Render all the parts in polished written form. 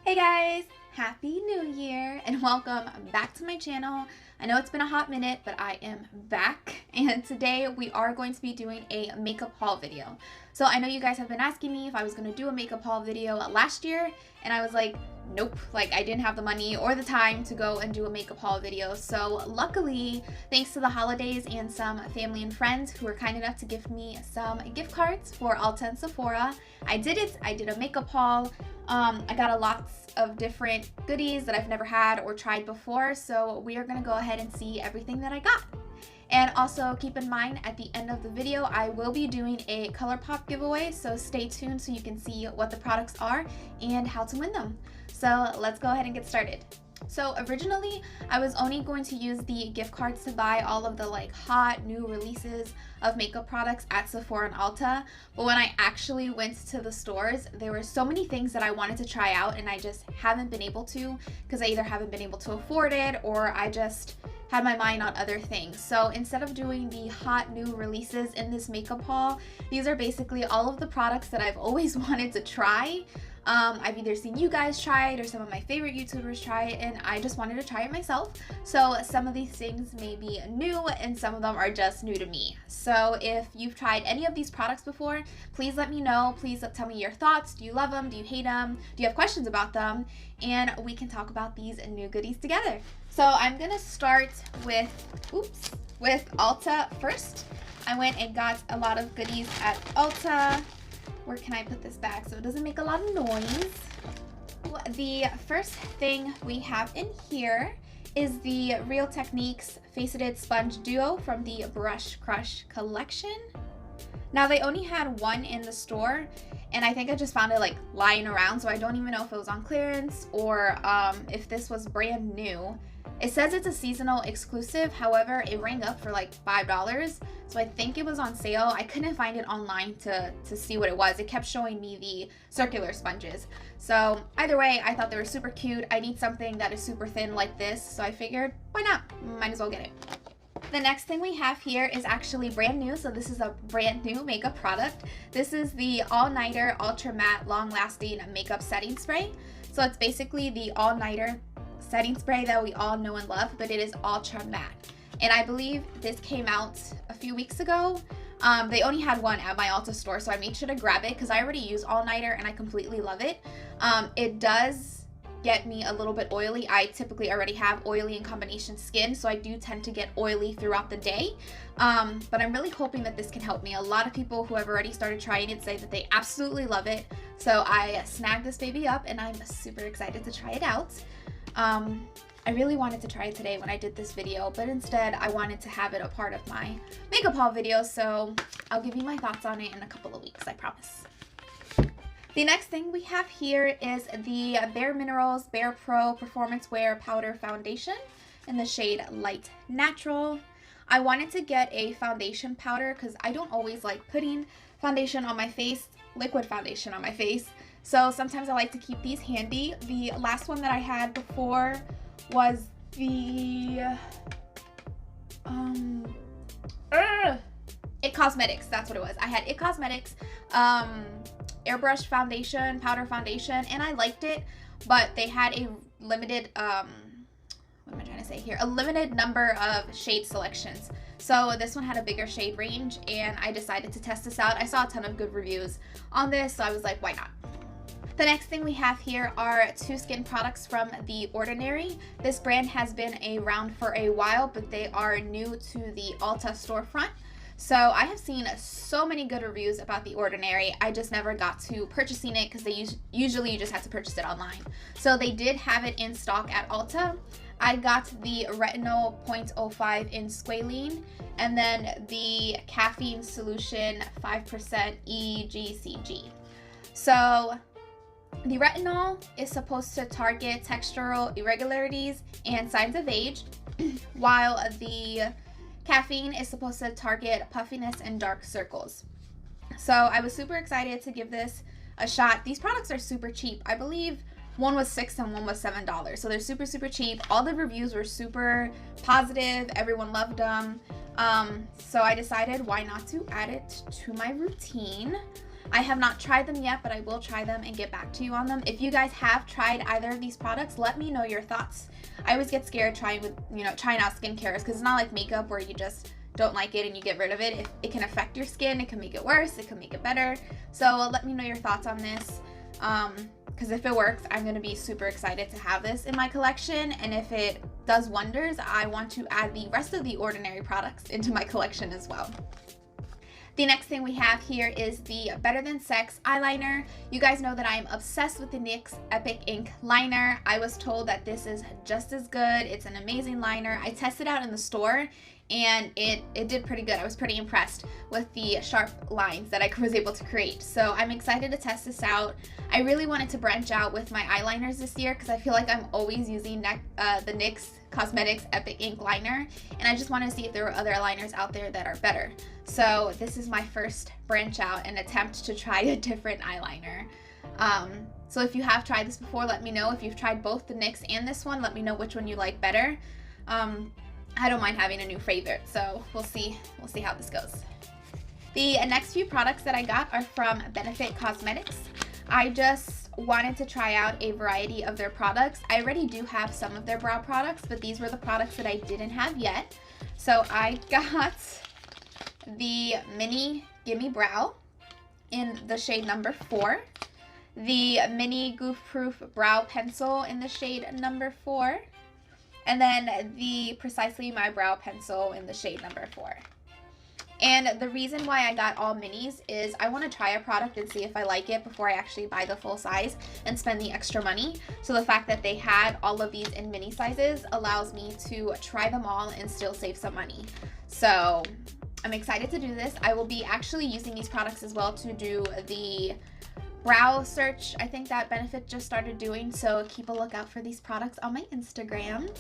Hey guys, happy new year and welcome back to my channel. I know it's been a hot minute, but I am back, and today we are going to be doing a makeup haul video. So I know you guys have been asking me if I was going to do a makeup haul video last year, and I was like, nope, like I didn't have the money or the time to go and do a makeup haul video. So luckily, thanks to the holidays and some family and friends who were kind enough to give me some gift cards for Ulta and Sephora, I did it. I did a makeup haul. I got a lot of different goodies that I've never had or tried before, so we are going to go ahead and see everything that I got. And also keep in mind, at the end of the video, I will be doing a ColourPop giveaway, so stay tuned so you can see what the products are and how to win them. So let's go ahead and get started. So originally, I was only going to use the gift cards to buy all of the hot new releases of makeup products at Sephora and Ulta. But when I actually went to the stores, there were so many things that I wanted to try out and I just haven't been able to because I either haven't been able to afford it or I just had my mind on other things. So instead of doing the hot new releases in this makeup haul, these are basically all of the products that I've always wanted to try. I've either seen you guys try it or some of my favorite YouTubers try it, and I just wanted to try it myself. So some of these things may be new and some of them are just new to me. So if you've tried any of these products before, please let me know. Please tell me your thoughts. Do you love them? Do you hate them? Do you have questions about them? And we can talk about these new goodies together. So I'm gonna start with Ulta first. I went and got a lot of goodies at Ulta. Where can I put this back so it doesn't make a lot of noise? The first thing we have in here is the Real Techniques Faceted Sponge Duo from the Brush Crush collection. Now they only had one in the store, and I think I just found it lying around, so I don't even know if it was on clearance or if this was brand new. It says it's a seasonal exclusive, however, it rang up for $5, so I think it was on sale. I couldn't find it online to see what it was. It kept showing me the circular sponges. So either way, I thought they were super cute. I need something that is super thin like this, so I figured, why not? Might as well get it. The next thing we have here is actually brand new, so this is a brand new makeup product. This is the All Nighter Ultra Matte Long Lasting Makeup Setting Spray. So it's basically the All Nighter setting spray that we all know and love, but it is ultra matte. And I believe this came out a few weeks ago. They only had one at my Ulta store, so I made sure to grab it because I already use All Nighter and I completely love it. It does get me a little bit oily. I typically already have oily and combination skin, so I do tend to get oily throughout the day. But I'm really hoping that this can help me. A lot of people who have already started trying it say that they absolutely love it. So I snagged this baby up and I'm super excited to try it out. I really wanted to try it today when I did this video, but instead I wanted to have it a part of my makeup haul video, so I'll give you my thoughts on it in a couple of weeks, I promise. The next thing we have here is the Bare Minerals Bare Pro Performance Wear Powder Foundation in the shade Light Natural. I wanted to get a foundation powder because I don't always like putting foundation on my face, liquid foundation on my face. So sometimes I like to keep these handy. The last one that I had before was the It Cosmetics. That's what it was. I had It Cosmetics airbrush foundation, powder foundation, and I liked it, but they had a limited what am I trying to say here? A limited number of shade selections. So this one had a bigger shade range, and I decided to test this out. I saw a ton of good reviews on this, so I was like, why not? The next thing we have here are two skin products from The Ordinary. This brand has been around for a while, but they are new to the Ulta storefront. So I have seen so many good reviews about The Ordinary. I just never got to purchasing it because they usually you just have to purchase it online. So they did have it in stock at Ulta. I got the Retinol 0.05 in Squalene and then the Caffeine Solution 5% EGCG. So the retinol is supposed to target textural irregularities and signs of age, while the caffeine is supposed to target puffiness and dark circles. So I was super excited to give this a shot. These products are super cheap. I believe one was $6 and one was $7. So they're super, super cheap. All the reviews were super positive. Everyone loved them. So I decided why not to add it to my routine. I have not tried them yet, but I will try them and get back to you on them. If you guys have tried either of these products, let me know your thoughts. I always get scared trying out skincare, because it's not like makeup where you just don't like it and you get rid of it. It can affect your skin, it can make it worse, it can make it better. So let me know your thoughts on this, because if it works, I'm going to be super excited to have this in my collection, and if it does wonders, I want to add the rest of the Ordinary products into my collection as well. The next thing we have here is the Better Than Sex eyeliner. You guys know that I am obsessed with the NYX Epic Ink liner. I was told that this is just as good. It's an amazing liner. I tested out in the store and it did pretty good. I was pretty impressed with the sharp lines that I was able to create. So I'm excited to test this out. I really wanted to branch out with my eyeliners this year because I feel like I'm always using the NYX Cosmetics Epic Ink liner, and I just wanted to see if there were other liners out there that are better. So this is my first branch out and attempt to try a different eyeliner. So if you have tried this before, let me know. If you've tried both the NYX and this one, let me know which one you like better. I don't mind having a new favorite, so we'll see how this goes. The next few products that I got are from Benefit Cosmetics. I just wanted to try out a variety of their products. I already do have some of their brow products, but these were the products that I didn't have yet. So I got the Mini Gimme Brow in the shade number 4, the Mini Goof Proof Brow Pencil in the shade number 4, and then the Precisely My Brow Pencil in the shade number 4. And the reason why I got all minis is I want to try a product and see if I like it before I actually buy the full size and spend the extra money. So the fact that they had all of these in mini sizes allows me to try them all and still save some money. So I'm excited to do this. I will be actually using these products as well to do the brow search I think that Benefit just started doing, so keep a lookout for these products on my Instagram.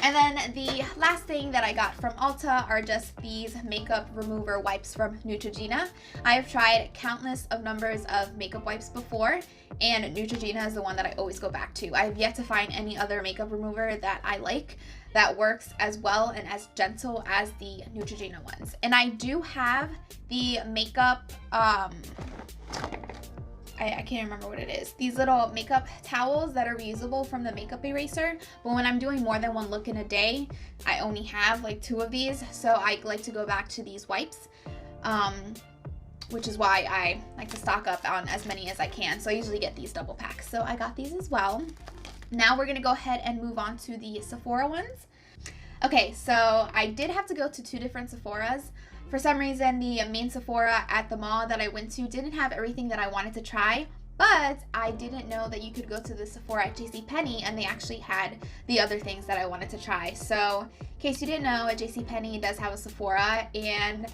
And then the last thing that I got from Ulta are just these makeup remover wipes from Neutrogena. I have tried countless of numbers of makeup wipes before, and Neutrogena is the one that I always go back to. I have yet to find any other makeup remover that I like that works as well and as gentle as the Neutrogena ones. And I do have the makeup, I can't remember what it is. These little makeup towels that are reusable from the makeup eraser. But when I'm doing more than one look in a day, I only have like 2 of these. So I like to go back to these wipes, which is why I like to stock up on as many as I can. So I usually get these double packs. So I got these as well. Now we're gonna go ahead and move on to the Sephora ones. Okay, so I did have to go to 2 different Sephoras. For some reason, the main Sephora at the mall that I went to didn't have everything that I wanted to try, but I didn't know that you could go to the Sephora at JCPenney and they actually had the other things that I wanted to try. So in case you didn't know, JCPenney does have a Sephora, and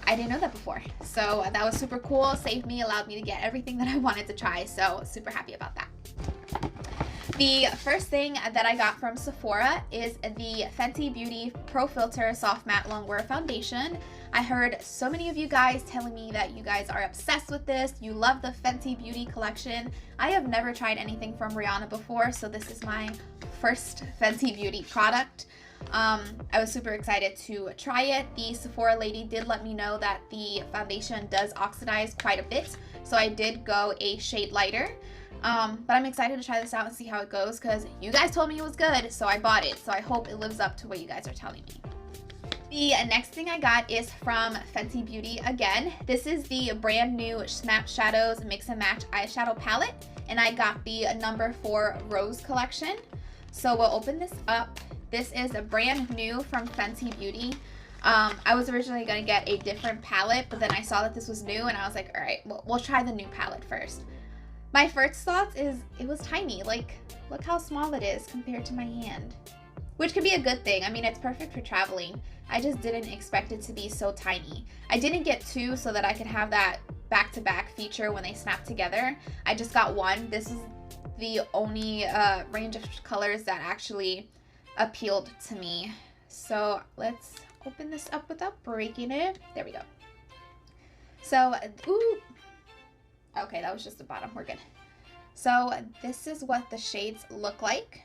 I didn't know that before. So that was super cool, saved me, allowed me to get everything that I wanted to try, so super happy about that. The first thing that I got from Sephora is the Fenty Beauty Pro Filter Soft Matte Longwear Foundation. I heard so many of you guys telling me that you guys are obsessed with this. You love the Fenty Beauty collection. I have never tried anything from Rihanna before, so this is my first Fenty Beauty product. I was super excited to try it. The Sephora lady did let me know that the foundation does oxidize quite a bit, so I did go a shade lighter. But I'm excited to try this out and see how it goes because you guys told me it was good, so I bought it. So I hope it lives up to what you guys are telling me. The next thing I got is from Fenty Beauty again. This is the brand new Snap Shadows Mix and Match eyeshadow palette, and I got the number 4 Rose collection. So we'll open this up. This is a brand new from Fenty Beauty. I was originally going to get a different palette, but then I saw that this was new and I was like, all right, we'll try the new palette first. My first thoughts is it was tiny. Like, look how small it is compared to my hand, which could be a good thing. I mean, it's perfect for traveling. I just didn't expect it to be so tiny. I didn't get 2 so that I could have that back-to-back feature when they snap together. I just got 1. This is the only range of colors that actually appealed to me. So let's open this up without breaking it. There we go. So, ooh. Okay, that was just the bottom. We're good. So this is what the shades look like.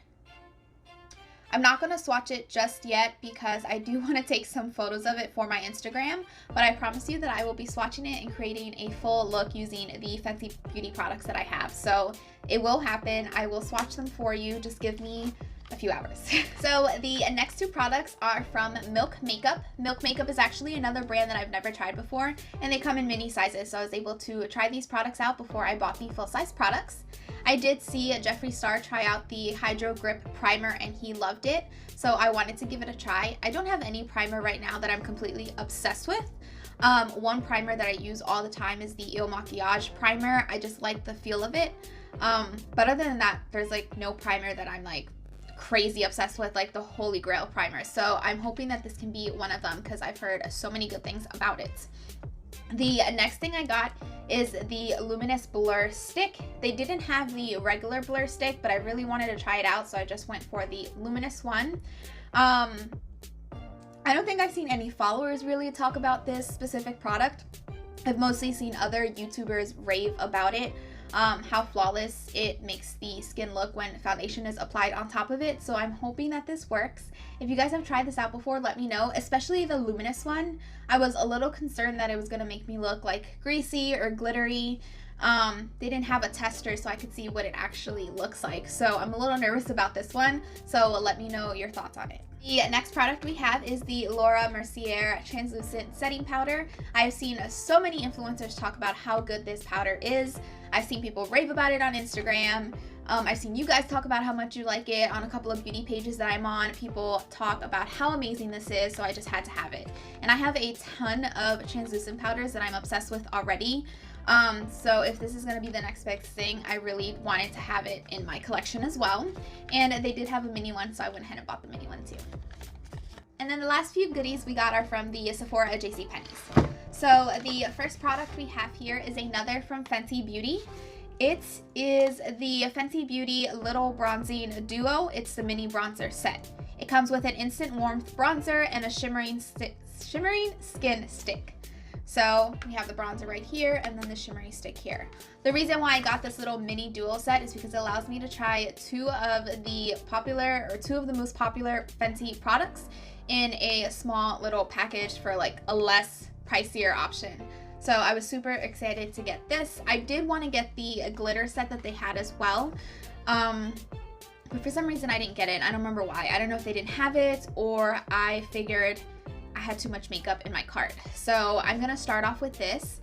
I'm not going to swatch it just yet because I do want to take some photos of it for my Instagram, but I promise you that I will be swatching it and creating a full look using the Fenty Beauty products that I have. So it will happen. I will swatch them for you. Just give me a few hours. So the next two products are from Milk Makeup. Milk Makeup is actually another brand that I've never tried before, and they come in mini sizes, so I was able to try these products out before I bought the full-size products. I did see Jeffree Star try out the Hydro Grip Primer and he loved it, so I wanted to give it a try. I don't have any primer right now that I'm completely obsessed with. One primer that I use all the time is the Il Makiage primer. I just like the feel of it. But other than that, there's like no primer that I'm like crazy obsessed with, like the Holy Grail primer. So I'm hoping that this can be one of them because I've heard so many good things about it. The next thing I got is the Luminous Blur Stick. They didn't have the regular blur stick, but I really wanted to try it out, so I just went for the luminous one. I don't think I've seen any followers really talk about this specific product. I've mostly seen other YouTubers rave about it, how flawless it makes the skin look when foundation is applied on top of it. So I'm hoping that this works. If you guys have tried this out before, let me know, especially the luminous one. I was a little concerned that it was going to make me look like greasy or glittery. They didn't have a tester so I could see what it actually looks like. So I'm a little nervous about this one. So let me know your thoughts on it. The next product we have is the Laura Mercier Translucent Setting Powder. I've seen so many influencers talk about how good this powder is. I've seen people rave about it on Instagram. I've seen you guys talk about how much you like it on a couple of beauty pages that I'm on. People talk about how amazing this is, so I just had to have it. And I have a ton of translucent powders that I'm obsessed with already. So if this is going to be the next big thing, I really wanted to have it in my collection as well. And they did have a mini one, so I went ahead and bought the mini one too. And then the last few goodies we got are from the Sephora at JCPenney's. So the first product we have here is another from Fenty Beauty. It is the Fenty Beauty Little Bronzing Duo. It's the mini bronzer set. It comes with an instant warmth bronzer and a shimmering skin stick. So we have the bronzer right here and then the shimmery stick here. The reason why I got this little mini dual set is because it allows me to try two of the most popular Fenty products in a small little package for like a less pricier option. So I was super excited to get this. I did want to get the glitter set that they had as well. But for some reason I didn't get it. I don't remember why. I don't know if they didn't have it or I figured I had too much makeup in my cart. So I'm gonna start off with this.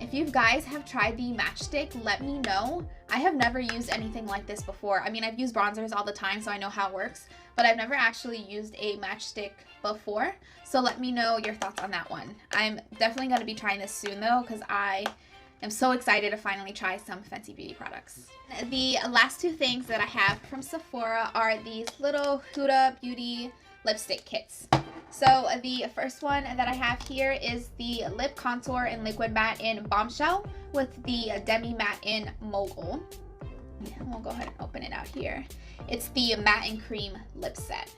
If you guys have tried the matchstick, let me know. I have never used anything like this before. I mean, I've used bronzers all the time, so I know how it works, but I've never actually used a matchstick before. So let me know your thoughts on that one. I'm definitely gonna be trying this soon though, because I am so excited to finally try some Fenty Beauty products. The last two things that I have from Sephora are these little Huda Beauty lipstick kits. So the first one that I have here is the Lip Contour in Liquid Matte in Bombshell with the Demi Matte in Mogul. And we'll go ahead and open it out here. It's the Matte and Cream lip set.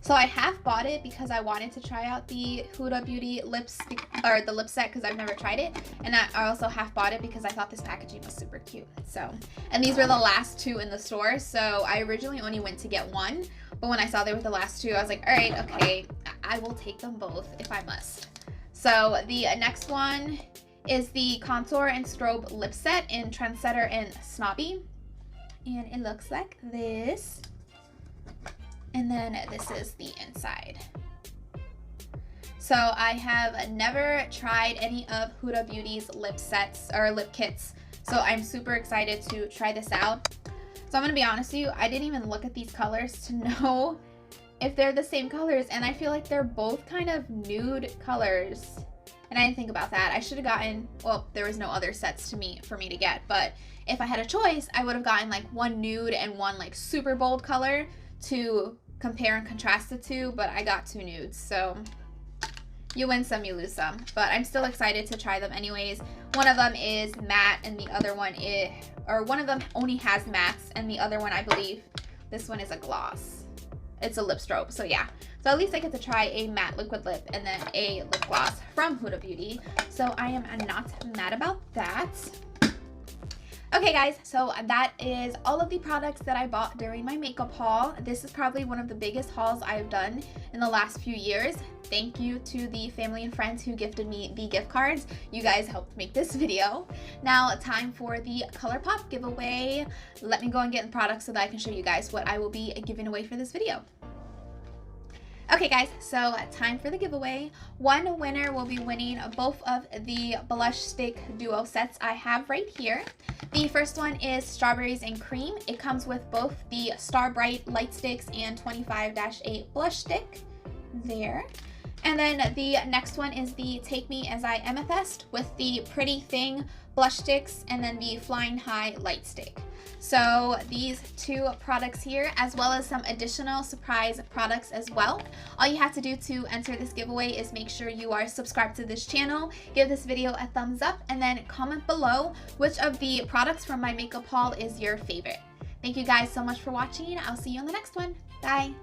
So I have bought it because I wanted to try out the Huda Beauty lipstick, or the lip set, because I've never tried it. And I also half bought it because I thought this packaging was super cute. So, and these were the last two in the store. So I originally only went to get one, but when I saw they were the last two, I was like, all right, okay, I will take them both if I must. So the next one is the Contour and Strobe lip set in Trendsetter and Snobby. And it looks like this. And then this is the inside. So I have never tried any of Huda Beauty's lip sets or lip kits. So I'm super excited to try this out. So I'm gonna be honest with you, I didn't even look at these colors to know if they're the same colors, and I feel like they're both kind of nude colors. And I didn't think about that. I should have gotten, well, there was no other sets for me to get, but if I had a choice, I would have gotten like one nude and one like super bold color to compare and contrast the two, but I got two nudes, so you win some, you lose some. But I'm still excited to try them anyways. One of them is matte and the other one is, or one of them only has mattes and the other one, I believe, this one is a gloss. It's a lip strobe, so yeah. So at least I get to try a matte liquid lip and then a lip gloss from Huda Beauty. So I am not mad about that. Okay guys, so that is all of the products that I bought during my makeup haul. This is probably one of the biggest hauls I've done in the last few years. Thank you to the family and friends who gifted me the gift cards. You guys helped make this video. Now, time for the ColourPop giveaway. Let me go and get the products so that I can show you guys what I will be giving away for this video. Okay guys, so time for the giveaway. One winner will be winning both of the blush stick duo sets I have right here. The first one is Strawberries and Cream. It comes with both the Star Bright light sticks and 25-8 blush stick there. And then the next one is the Take Me As I Amethyst with the Pretty Thing blush sticks and then the Flying High light stick. So these two products here, as well as some additional surprise products as well. All you have to do to enter this giveaway is make sure you are subscribed to this channel, give this video a thumbs up, and then comment below which of the products from my makeup haul is your favorite. Thank you guys so much for watching. I'll see you on the next one. Bye.